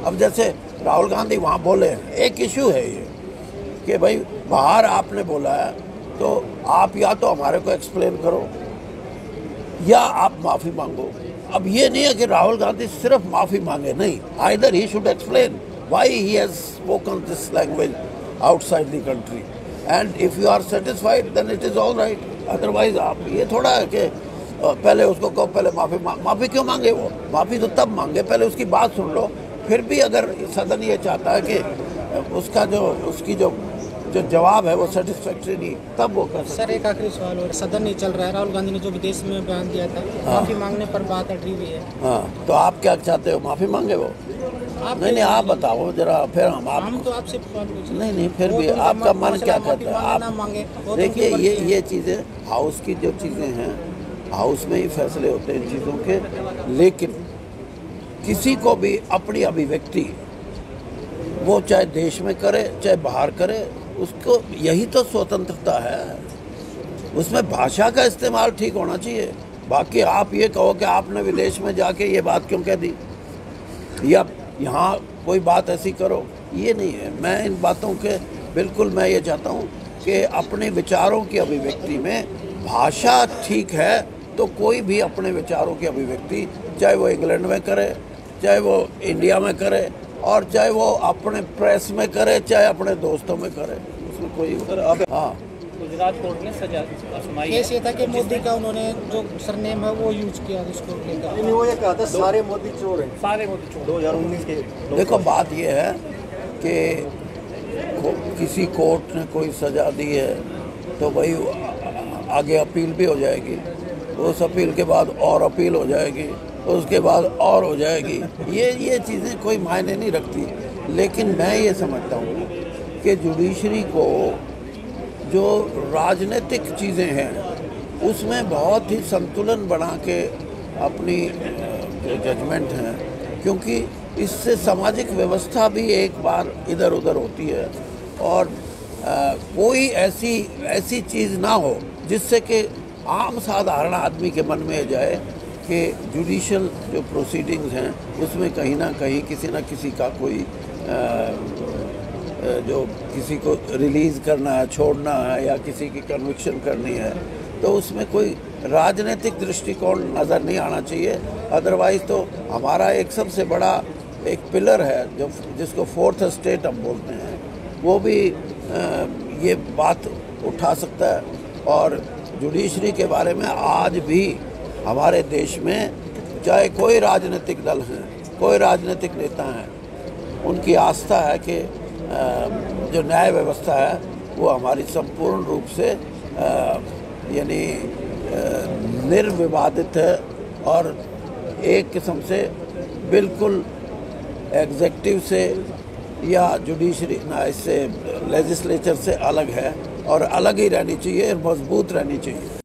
अब जैसे राहुल गांधी वहाँ बोले, एक इशू है ये कि भाई बाहर आपने बोला है तो आप या तो हमारे को एक्सप्लेन करो या आप माफ़ी मांगो। अब ये नहीं है कि राहुल गांधी सिर्फ माफ़ी मांगे, नहीं, either he should explain why he has spoken this language outside the country and if you are satisfied then it is all right. Otherwise आप ये थोड़ा है कि पहले उसको कहो, पहले माफ़ी क्यों मांगे? वो माफ़ी तो तब मांगे, पहले उसकी बात सुन लो। फिर भी अगर सदन ये चाहता है कि उसकी जो जवाब है वो सेटिस्फैक्ट्री नहीं, तब वो कर सकते। सर एक आखिरी सवाल और सदन नहीं चल रहा है, राहुल गांधी ने जो विदेश में बयान दिया था, माफी मांगने पर बात अटकी हुई है। हाँ, तो आप क्या चाहते हो, माफी मांगे वो? नहीं, आप बताओ जरा, फिर हम तो आपसे नहीं, फिर भी आपका मन क्या कहता है? आप देखिए, ये चीज़ें हाउस की जो चीज़ें हैं, हाउस में ही फैसले होते हैं चीज़ों के, लेकिन किसी को भी अपनी अभिव्यक्ति वो चाहे देश में करे चाहे बाहर करे, उसको यही तो स्वतंत्रता है। उसमें भाषा का इस्तेमाल ठीक होना चाहिए। बाकी आप ये कहो कि आपने विदेश में जाके ये बात क्यों कह दी या यहाँ कोई बात ऐसी करो, ये नहीं है। मैं इन बातों के बिल्कुल, मैं ये चाहता हूँ कि अपने विचारों की अभिव्यक्ति में भाषा ठीक है तो कोई भी अपने विचारों की अभिव्यक्ति, चाहे वो इंग्लैंड में करे, चाहे वो इंडिया में करे, और चाहे वो अपने प्रेस में करे, चाहे अपने दोस्तों में करे, उसमें कोई हाँ। गुजरात कोर्ट ने सजा सुनाई। केस ये था कि मोदी का उन्होंने जो सरनेम है वो यूज किया उसको लेकर। वो ये कहा था सारे मोदी चोर हैं, सारे मोदी चोर 2019 के। देखो, बात ये है कि किसी कोर्ट ने कोई सजा दी है तो भाई आगे अपील भी हो जाएगी, उस अपील के बाद और अपील हो जाएगी, उसके बाद और हो जाएगी। ये चीज़ें कोई मायने नहीं रखती। लेकिन मैं ये समझता हूँ कि जुडिशरी को जो राजनीतिक चीज़ें हैं उसमें बहुत ही संतुलन बना के अपनी जो जजमेंट हैं, क्योंकि इससे सामाजिक व्यवस्था भी एक बार इधर उधर होती है और कोई ऐसी चीज़ ना हो जिससे कि आम साधारण आदमी के मन में जाए कि जुडिशल जो प्रोसीडिंग्स हैं उसमें कहीं ना कहीं किसी न किसी का कोई जो किसी को रिलीज़ करना है, छोड़ना है, या किसी की कन्विक्शन करनी है, तो उसमें कोई राजनीतिक दृष्टिकोण नज़र नहीं आना चाहिए। अदरवाइज़ तो हमारा एक सबसे बड़ा एक पिलर है जो जिसको फोर्थ स्टेट हम बोलते हैं, वो भी ये बात उठा सकता है। और जुडिशरी के बारे में आज भी हमारे देश में चाहे कोई राजनीतिक दल है, कोई राजनीतिक नेता हैं, उनकी आस्था है कि जो न्याय व्यवस्था है वो हमारी संपूर्ण रूप से यानी निर्विवादित है और एक किस्म से बिल्कुल एग्जेक्टिव से या जुडिशरी इससे लेजिस्लेचर से अलग है और अलग ही रहनी चाहिए, मजबूत रहनी चाहिए।